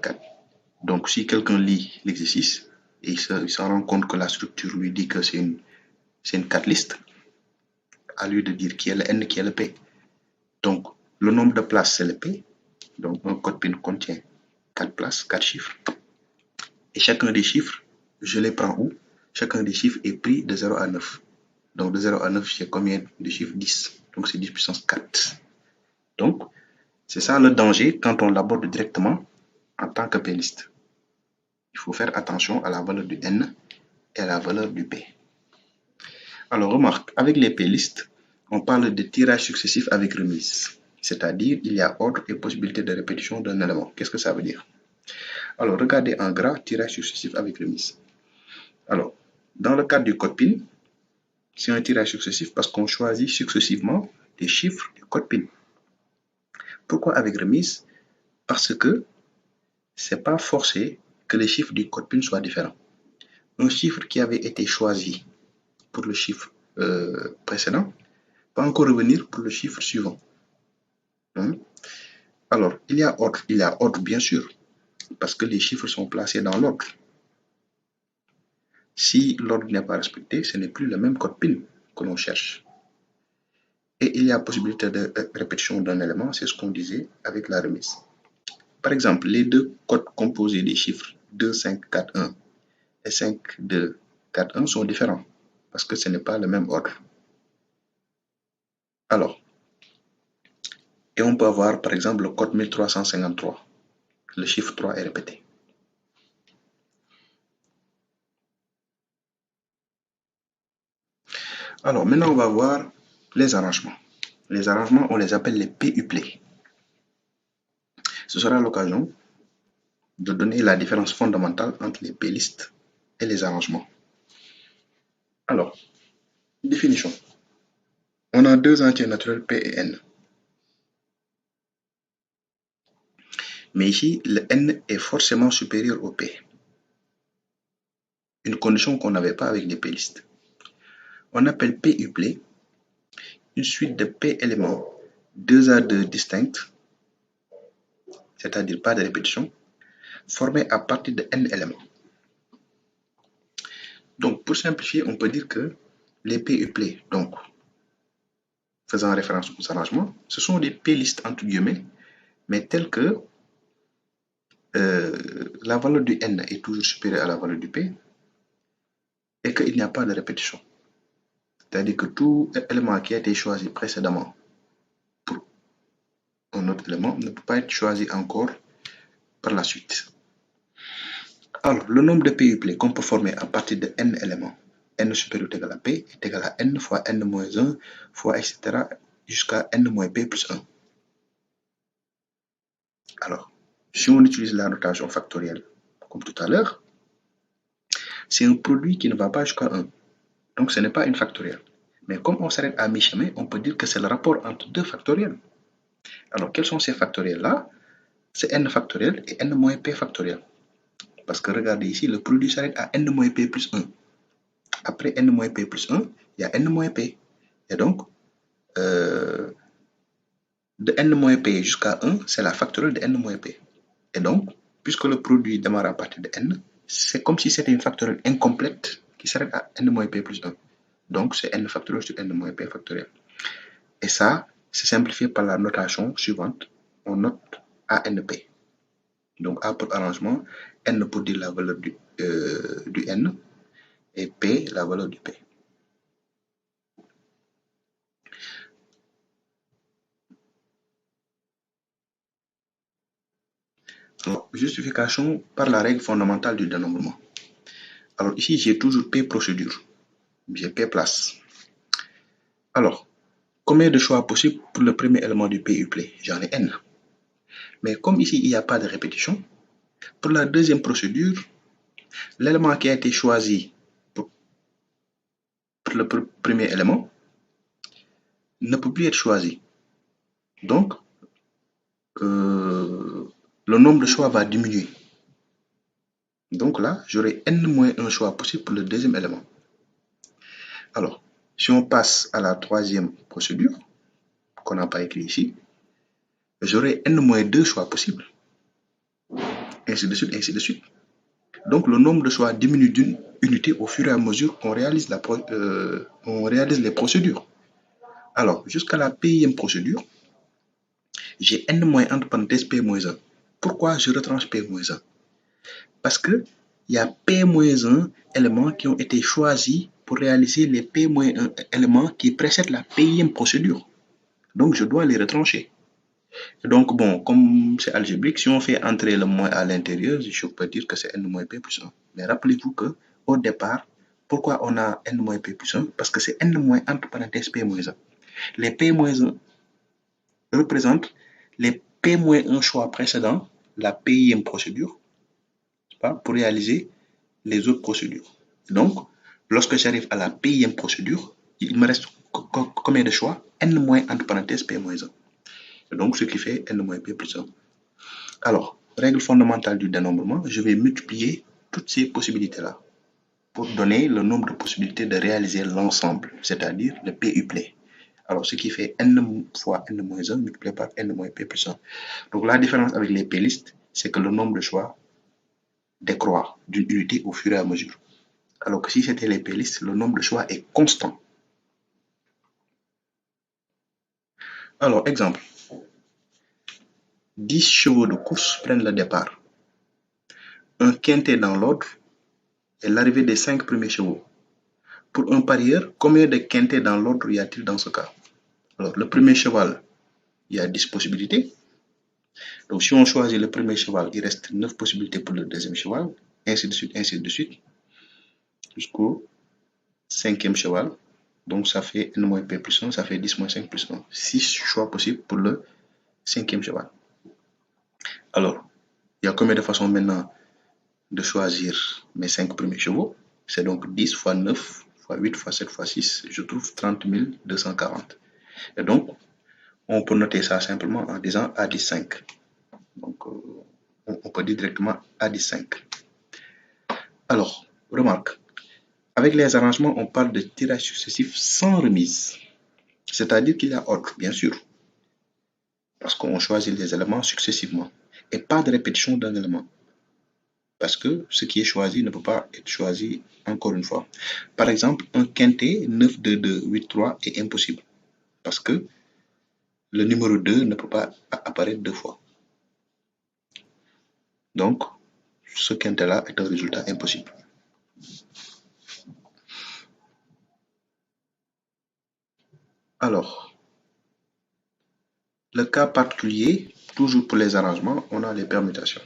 4. Donc, si quelqu'un lit l'exercice et il se rend compte que la structure lui dit que c'est une 4 liste, à lui de dire qui est le N, qui est le P. Donc, le nombre de places, c'est le P. Donc, un code PIN contient 4 places, 4 chiffres. Et chacun des chiffres, je les prends où? Chacun des chiffres est pris de 0 à 9. Donc, de 0 à 9, j'ai combien de chiffres? 10. Donc, c'est 10 puissance 4. Donc, c'est ça le danger quand on l'aborde directement en tant que P-liste. Il faut faire attention à la valeur du N et à la valeur du P. Alors, remarque, avec les P-listes, on parle de tirage successif avec remise. C'est-à-dire, il y a ordre et possibilité de répétition d'un élément. Qu'est-ce que ça veut dire? Alors, regardez en gras, tirage successif avec remise. Alors, dans le cadre du code PIN, c'est un tirage successif parce qu'on choisit successivement des chiffres du code PIN. Pourquoi avec remise? Parce que ce n'est pas forcé que les chiffres du code PIN soient différents. Un chiffre qui avait été choisi pour le chiffre précédent va encore revenir pour le chiffre suivant. Alors, il y a ordre bien sûr, parce que les chiffres sont placés dans l'ordre. Si l'ordre n'est pas respecté, ce n'est plus le même code PIN que l'on cherche. Et il y a possibilité de répétition d'un élément, c'est ce qu'on disait avec la remise. Par exemple, les deux codes composés des chiffres 2, 5, 4, 1 et 5, 2, 4, 1 sont différents, parce que ce n'est pas le même ordre. Alors, et on peut avoir par exemple le code 1353. Le chiffre 3 est répété. Alors, maintenant, on va voir les arrangements. Les arrangements, on les appelle les PUplay. Ce sera l'occasion de donner la différence fondamentale entre les P-listes et les arrangements. Alors, définition. On a deux entiers naturels P et N. Mais ici, le N est forcément supérieur au P. Une condition qu'on n'avait pas avec les P-listes. On appelle PUplay une suite de P éléments 2 à 2 distincts, c'est-à-dire pas de répétition, formés à partir de N éléments. Donc, pour simplifier, on peut dire que les PUplay, donc, faisant référence aux arrangements, ce sont des P-listes entre guillemets, mais tels que la valeur du N est toujours supérieure à la valeur du P et qu'il n'y a pas de répétition. C'est-à-dire que tout élément qui a été choisi précédemment pour un autre élément ne peut pas être choisi encore par la suite. Alors, le nombre de PUplay qu'on peut former à partir de N éléments, N supérieur ou égal à P, est égal à N fois N moins 1 fois etc. jusqu'à N moins P plus 1. Alors, si on utilise la notation factorielle, comme tout à l'heure, c'est un produit qui ne va pas jusqu'à 1. Donc, ce n'est pas une factorielle. Mais comme on s'arrête à mi-chemin, on peut dire que c'est le rapport entre deux factoriels. Alors, quels sont ces factoriels-là? C'est N factoriel et N moins P factoriel. Parce que regardez ici, le produit s'arrête à N moins P plus 1. Après N moins P plus 1, il y a N moins P. Et donc, de N moins P jusqu'à 1, c'est la factorielle de N moins P. Et donc, puisque le produit démarre à partir de N, c'est comme si c'était une factorielle incomplète qui s'arrête à N moins P plus 1. Donc, c'est N factoriel sur N moins P factoriel. Et ça, c'est simplifié par la notation suivante. On note ANP. Donc, A pour arrangement, N pour dire la valeur du N, et P, la valeur du P. Alors, justification par la règle fondamentale du dénombrement. Alors, ici, j'ai toujours P procédure. J'ai P place. Alors, combien de choix possibles pour le premier élément du PUplay? J'en ai N. Mais comme ici, il n'y a pas de répétition, pour la deuxième procédure, l'élément qui a été choisi pour le premier élément ne peut plus être choisi. Donc, le nombre de choix va diminuer. Donc là, j'aurai N-1 choix possible pour le deuxième élément. Alors, si on passe à la troisième procédure, qu'on n'a pas écrit ici, j'aurai N-2 choix possibles. ainsi de suite, ainsi de suite. Donc, le nombre de choix diminue d'une unité au fur et à mesure qu'on réalise, on réalise les procédures. Alors, jusqu'à la Pième procédure, j'ai n moins entre parenthèses P moins 1. Pourquoi je retranche P moins 1? Parce que il y a P moins 1 éléments qui ont été choisis pour réaliser les P moins 1 éléments qui précèdent la Pième procédure. Donc, je dois les retrancher. Donc, bon, comme c'est algébrique, si on fait entrer le moins à l'intérieur, je peux dire que c'est n moins P plus 1. Mais rappelez-vous que au départ, pourquoi on a n moins P plus 1? Parce que c'est n moins entre parenthèses P moins 1. Les P moins 1 représentent les P moins 1 choix précédents, la Pième procédure, pour réaliser les autres procédures. Donc, lorsque j'arrive à la Pième procédure, il me reste combien de choix? N moins entre parenthèses P moins 1. Donc, ce qui fait n moins P plus 1. Alors, règle fondamentale du dénombrement, je vais multiplier toutes ces possibilités-là pour donner le nombre de possibilités de réaliser l'ensemble, c'est-à-dire le PUplay. Alors, ce qui fait n fois n moins 1 multiplié par n moins P plus 1. Donc, la différence avec les P-listes, c'est que le nombre de choix décroît d'une unité au fur et à mesure. Alors que si c'était les P-listes, le nombre de choix est constant. Alors, exemple. 10 chevaux de course prennent le départ. Un quintet dans l'ordre est l'arrivée des 5 premiers chevaux. Pour un parieur, combien de quintets dans l'ordre y a-t-il dans ce cas? Alors, le premier cheval, il y a 10 possibilités. Donc, si on choisit le premier cheval, il reste 9 possibilités pour le deuxième cheval, ainsi de suite, jusqu'au 5e cheval. Donc, ça fait n moins P plus 1, ça fait 10 moins 5 plus 1. 6 choix possibles pour le 5e cheval. Alors, il y a combien de façons maintenant de choisir mes 5 premiers chevaux? C'est donc 10 fois 9 fois 8 fois 7 fois 6, je trouve 30 240. Et donc, on peut noter ça simplement en disant A15. Donc, on peut dire directement A15. Alors, remarque, avec les arrangements, on parle de tirage successif sans remise. C'est-à-dire qu'il y a ordre, bien sûr, parce qu'on choisit les éléments successivement, et pas de répétition d'un élément. Parce que ce qui est choisi ne peut pas être choisi encore une fois. Par exemple, un quintet 9, 2, 2, 8, 3 est impossible. Parce que le numéro 2 ne peut pas apparaître deux fois. Donc, ce quintet-là est un résultat impossible. Alors, le cas particulier, toujours pour les arrangements, on a les permutations.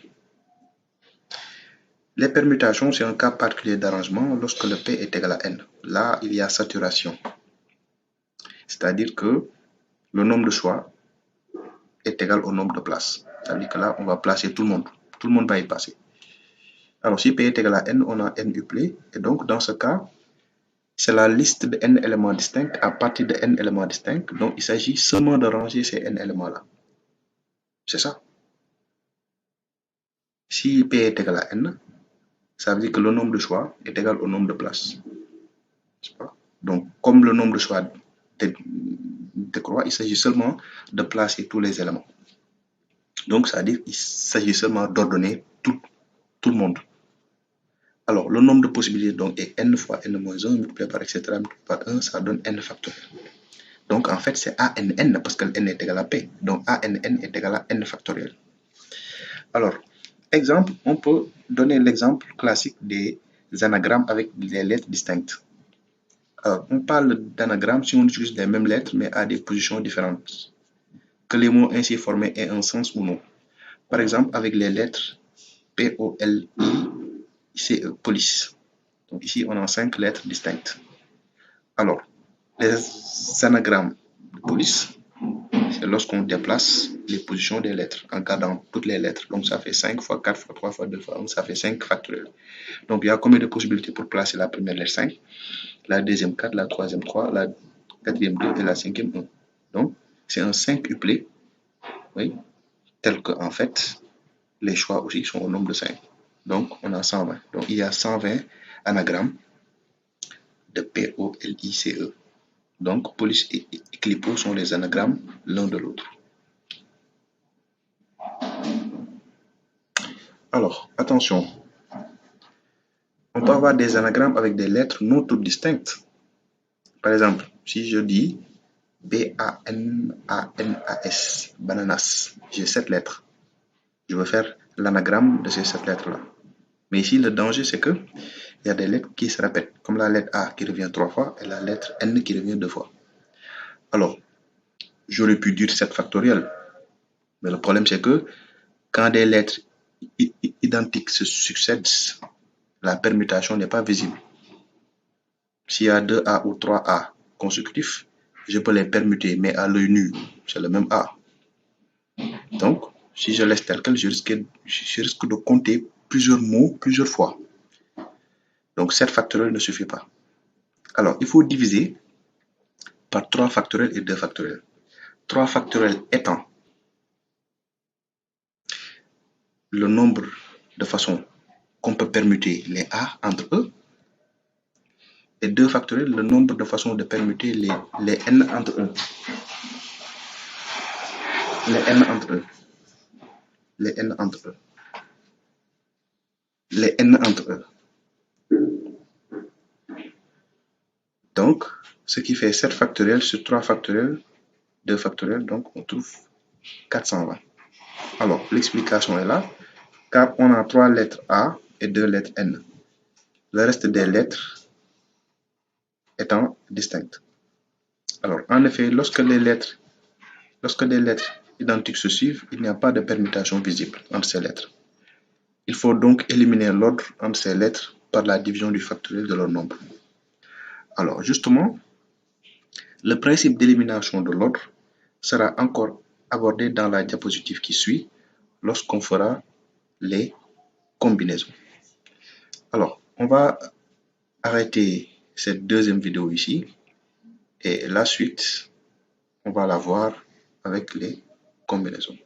Les permutations, c'est un cas particulier d'arrangement lorsque le P est égal à N. Là, il y a saturation. C'est-à-dire que le nombre de choix est égal au nombre de places. C'est-à-dire que là, on va placer tout le monde. Tout le monde va y passer. Alors, si P est égal à N, on a N uplé. Et donc, dans ce cas, c'est la liste de N éléments distincts à partir de N éléments distincts. Donc, il s'agit seulement de ranger ces N éléments-là. C'est ça. Si P est égal à N, ça veut dire que le nombre de choix est égal au nombre de places. Donc, comme le nombre de choix décroît, il s'agit seulement de placer tous les éléments. Donc, ça veut dire qu'il s'agit seulement d'ordonner tout le monde. Alors, le nombre de possibilités donc, est n fois n moins 1 multiplié par etc. multiplié par 1, ça donne n factoriel. Donc, en fait, c'est ANN parce que n est égal à P. Donc, ANN est égal à n factoriel. Alors, exemple, on peut donner l'exemple classique des anagrammes avec des lettres distinctes. Alors, on parle d'anagramme si on utilise les mêmes lettres mais à des positions différentes. Que les mots ainsi formés aient un sens ou non. Par exemple, avec les lettres P-O-L-I-C-E, police. Donc ici, on a 5 lettres distinctes. Alors, les anagrammes de police, c'est lorsqu'on déplace les positions des lettres en gardant toutes les lettres. Donc, ça fait 5 fois 4 fois 3 fois 2 fois 1, ça fait 5 factoriel. Donc, il y a combien de possibilités pour placer la première lettre 5, la deuxième 4, la troisième 3, la quatrième 2 et la cinquième 1. Donc, c'est un 5 uplé, oui, tel que, en fait, les choix aussi sont au nombre de 5. Donc, on a 120. Donc, il y a 120 anagrammes de P-O-L-I-C-E. Donc, police et clipo sont les anagrammes l'un de l'autre. Alors, attention, on peut avoir des anagrammes avec des lettres non toutes distinctes. Par exemple, si je dis B-A-N-A-N-A-S, bananas, j'ai 7 lettres. Je veux faire l'anagramme de ces 7 lettres-là. Mais ici, le danger, c'est que il y a des lettres qui se répètent, comme la lettre A qui revient 3 fois et la lettre N qui revient 2 fois. Alors, j'aurais pu dire 7 factoriel, mais le problème, c'est que quand des lettres identiques se succèdent, la permutation n'est pas visible. S'il y a 2 A ou 3 A consécutifs, je peux les permuter, mais à l'œil nu, c'est le même A. Donc, si je laisse tel quel, je risque de compter plusieurs mots plusieurs fois. Donc, 7 factoriel ne suffit pas. Alors, il faut diviser par 3 factoriels et 2 factoriels. 3 factoriels étant le nombre de façons qu'on peut permuter les A entre eux, et 2 factoriels, le nombre de façons de permuter les N entre eux. Les N entre eux. Les N entre eux. Les N entre eux. Donc, ce qui fait 7 factoriels sur 3 factoriels, 2 factoriels, donc on trouve 420. Alors, l'explication est là, car on a 3 lettres A et 2 lettres N. Le reste des lettres étant distinctes. Alors, en effet, lorsque des lettres identiques se suivent, il n'y a pas de permutation visible entre ces lettres. Il faut donc éliminer l'ordre entre ces lettres par la division du factoriel de leur nombre. Alors, justement, le principe d'élimination de l'ordre sera encore abordé dans la diapositive qui suit lorsqu'on fera les combinaisons. Alors, on va arrêter cette deuxième vidéo ici et la suite, on va la voir avec les combinaisons.